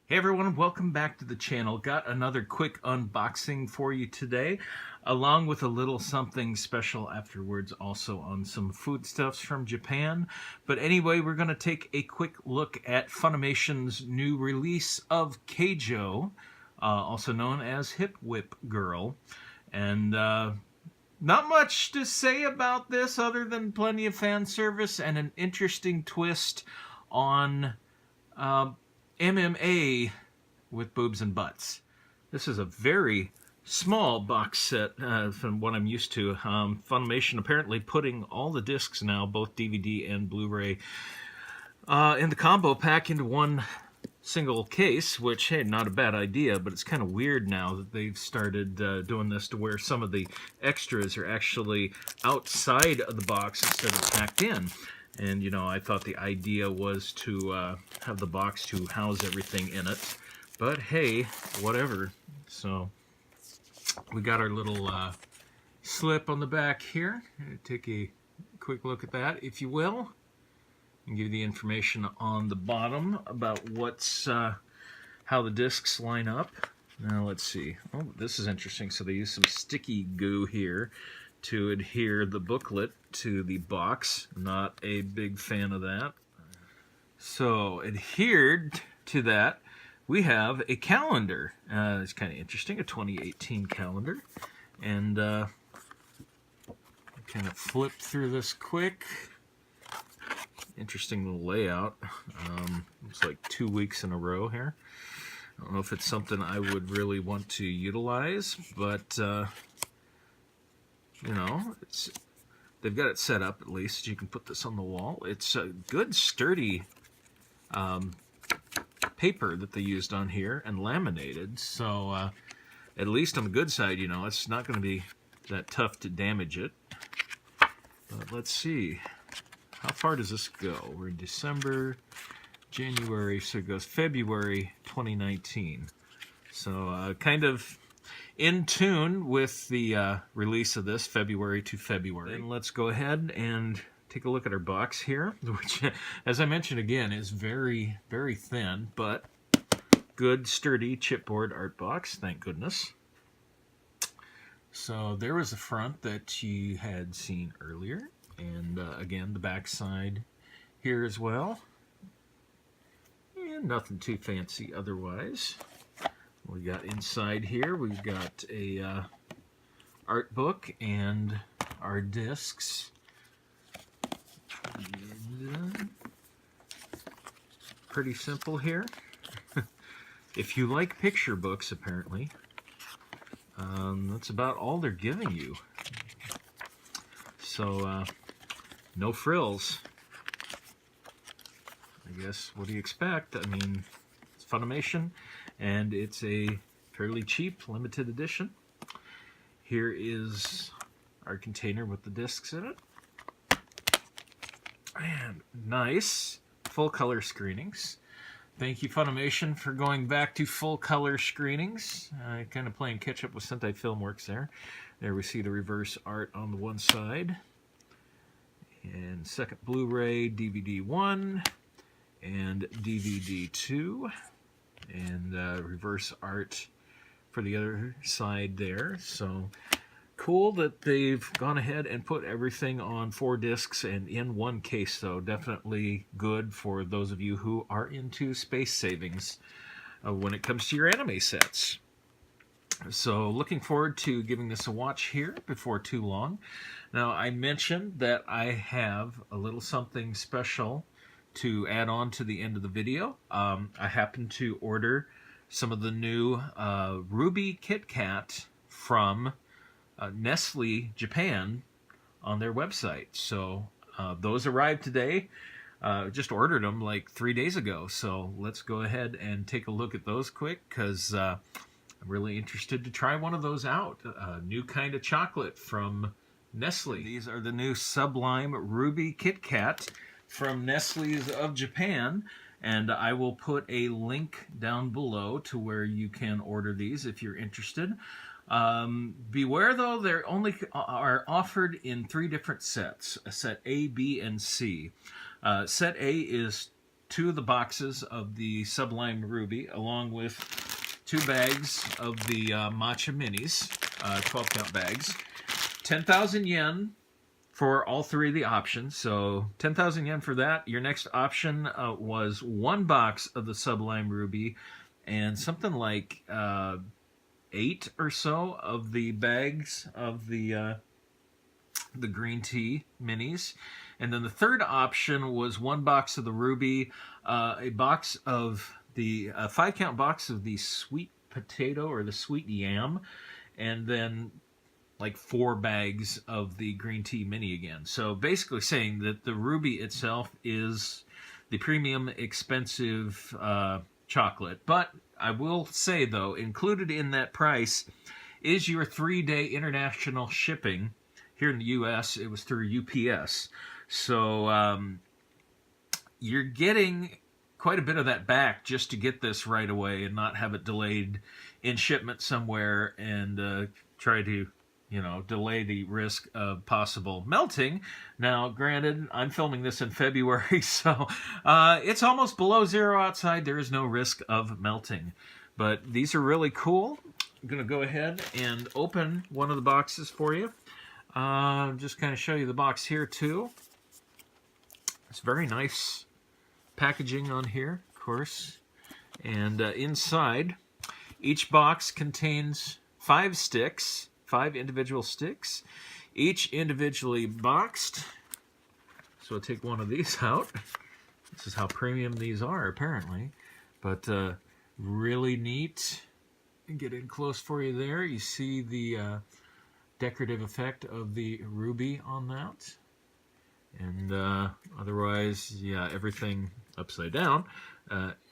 Hey everyone, welcome back to the channel. Got another quick unboxing for you today, along with a little something special afterwards also on some foodstuffs from Japan. But anyway, we're going to take a quick look at Funimation's new release of Keijo, also known as Hip Whip Girl. And not much to say about this other than plenty of fan service and an interesting twist on MMA with boobs and butts. This is a very small box set from what I'm used to. Funimation apparently putting all the discs now, both DVD and Blu-ray, in the combo pack into one single case, which, hey, not a bad idea, but it's kind of weird now that they've started doing this to where some of the extras are actually outside of the box instead of packed in. And, you know, I thought the idea was to have the box to house everything in it. But, hey, whatever. So, we got our little slip on the back here. Take a quick look at that, if you will. And give you the information on the bottom about what's how the discs line up. Now, let's see. Oh, this is interesting. So, they use some sticky goo here to adhere the booklet to the box. Not a big fan of that. So, adhered to that, we have a calendar. It's kind of interesting, a 2018 calendar. And kind of flip through this quick. Interesting little layout. It's like 2 weeks in a row here. I don't know if it's something I would really want to utilize, but you know, they've got it set up at least. You can put this on the wall. It's a good sturdy paper that they used on here and laminated. So at least on the good side, you know, it's not going to be that tough to damage it. But let's see. How far does this go? We're in December, January, so it goes February 2019. So kind of in tune with the release of this, February to February. And let's go ahead and take a look at our box here, which, as I mentioned again, is very, very thin, but good, sturdy chipboard art box, thank goodness. So there was the front that you had seen earlier, and again, the back side here as well. And nothing too fancy otherwise. We got inside here, we've got a art book and our discs. And, pretty simple here. If you like picture books, apparently, that's about all they're giving you. So, no frills. I guess, what do you expect? I mean, it's Funimation, and it's a fairly cheap, limited edition. Here is our container with the discs in it. And nice full color screenings. Thank you, Funimation, for going back to full color screenings. Kind of playing catch up with Sentai Filmworks there. There we see the reverse art on the one side. And second Blu-ray, DVD 1 and DVD 2. And reverse art for the other side there. So cool that they've gone ahead and put everything on 4 discs and in one case, though. Definitely good for those of you who are into space savings when it comes to your anime sets. So looking forward to giving this a watch here before too long. Now, I mentioned that I have a little something special to add on to the end of the video. I happened to order some of the new Ruby Kit Kat from Nestle Japan on their website. So those arrived today. Just ordered them like 3 days ago. So let's go ahead and take a look at those quick, because I'm really interested to try one of those out. A new kind of chocolate from Nestle. These are the new Sublime Ruby Kit Kat from Nestle's of Japan. And I will put a link down below to where you can order these if you're interested. Beware though, they're only are offered in 3 different sets. Set A, B, and C. Set A is 2 of the boxes of the Sublime Ruby, along with 2 bags of the Matcha Minis, 12-count bags. 10,000 yen for all 3 of the options. So 10,000 yen for that. Your next option was 1 box of the Sublime Ruby and something like 8 or so of the bags of the green tea minis. And then the third option was 1 box of the Ruby, a box of the 5-count box of the sweet potato or the sweet yam, and then like 4 bags of the green tea mini again. So basically saying that the Ruby itself is the premium expensive chocolate. But I will say though, included in that price is your 3-day international shipping. Here in the US, it was through UPS. So you're getting quite a bit of that back just to get this right away and not have it delayed in shipment somewhere and try to, you know, delay the risk of possible melting. Now, granted, I'm filming this in February, so it's almost below 0 outside. There is no risk of melting. But these are really cool. I'm going to go ahead and open one of the boxes for you. Just kind of show you the box here, too. It's very nice packaging on here, of course. And inside, each box contains 5 sticks. 5 individual sticks, each individually boxed. So I'll take one of these out. This is how premium these are, apparently. But really neat. Get in close for you there. You see the decorative effect of the ruby on that. And otherwise, yeah, everything upside down.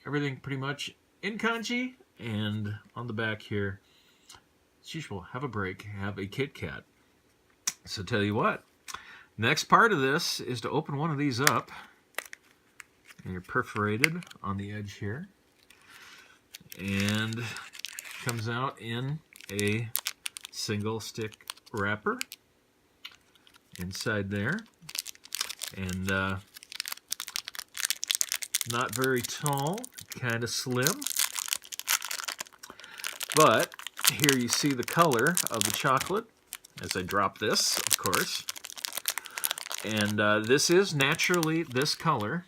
Everything pretty much in kanji. And on the back here, as usual, have a break, have a Kit Kat. So tell you what, next part of this is to open one of these up. And you're perforated on the edge here. And comes out in a single stick wrapper inside there. And not very tall, kind of slim. But here you see the color of the chocolate as I drop this, of course. And this is naturally this color.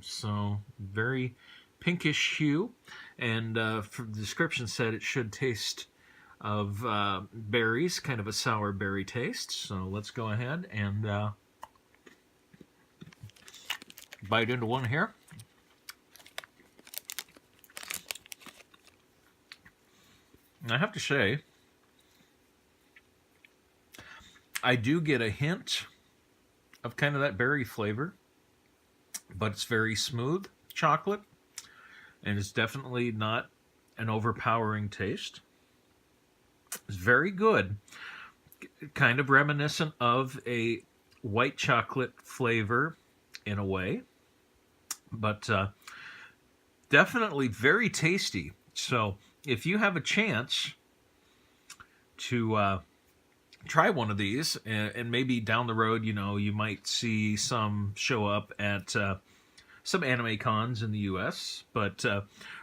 So very pinkish hue. And the description said it should taste of berries, kind of a sour berry taste. So let's go ahead and bite into one here. I have to say, I do get a hint of kind of that berry flavor, but it's very smooth chocolate, and it's definitely not an overpowering taste. It's very good, kind of reminiscent of a white chocolate flavor in a way, but definitely very tasty. So if you have a chance to try one of these, and maybe down the road, you know, you might see some show up at some anime cons in the US, but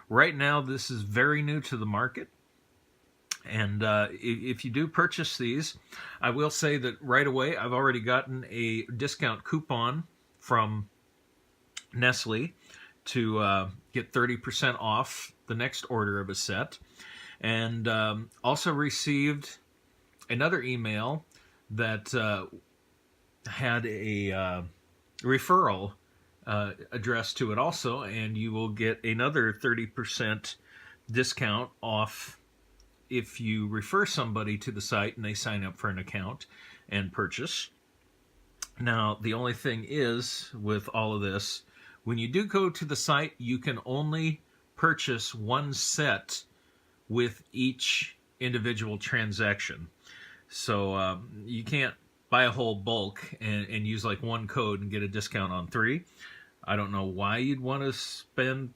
right now this is very new to the market. And if you do purchase these, I will say that right away I've already gotten a discount coupon from Nestle to get 30% off the next order of a set, and also received another email that had a referral addressed to it also, and you will get another 30% discount off if you refer somebody to the site and they sign up for an account and purchase. Now, the only thing is, with all of this, when you do go to the site, you can only purchase 1 set with each individual transaction. So you can't buy a whole bulk and use like 1 code and get a discount on 3. I don't know why you'd want to spend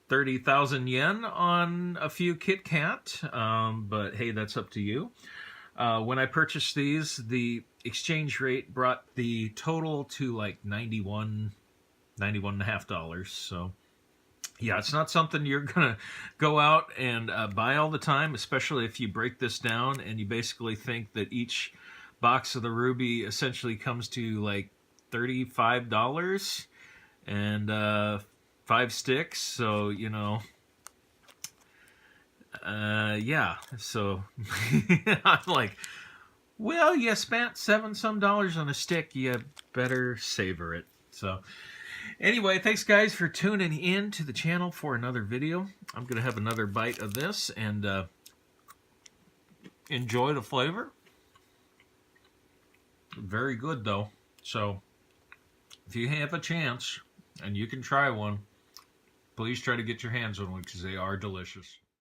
30,000 yen on a few Kit Kat, but hey, that's up to you. When I purchased these, the exchange rate brought the total to like 91 $91.50. So yeah, it's not something you're gonna go out and buy all the time, especially if you break this down and you basically think that each box of the Ruby essentially comes to like $35 and 5 sticks. So you know, yeah. So I'm like, well, you spent $7 on a stick. You better savor it. So anyway, thanks guys for tuning in to the channel for another video. I'm going to have another bite of this and enjoy the flavor. Very good though. So if you have a chance and you can try one, please try to get your hands on one because they are delicious.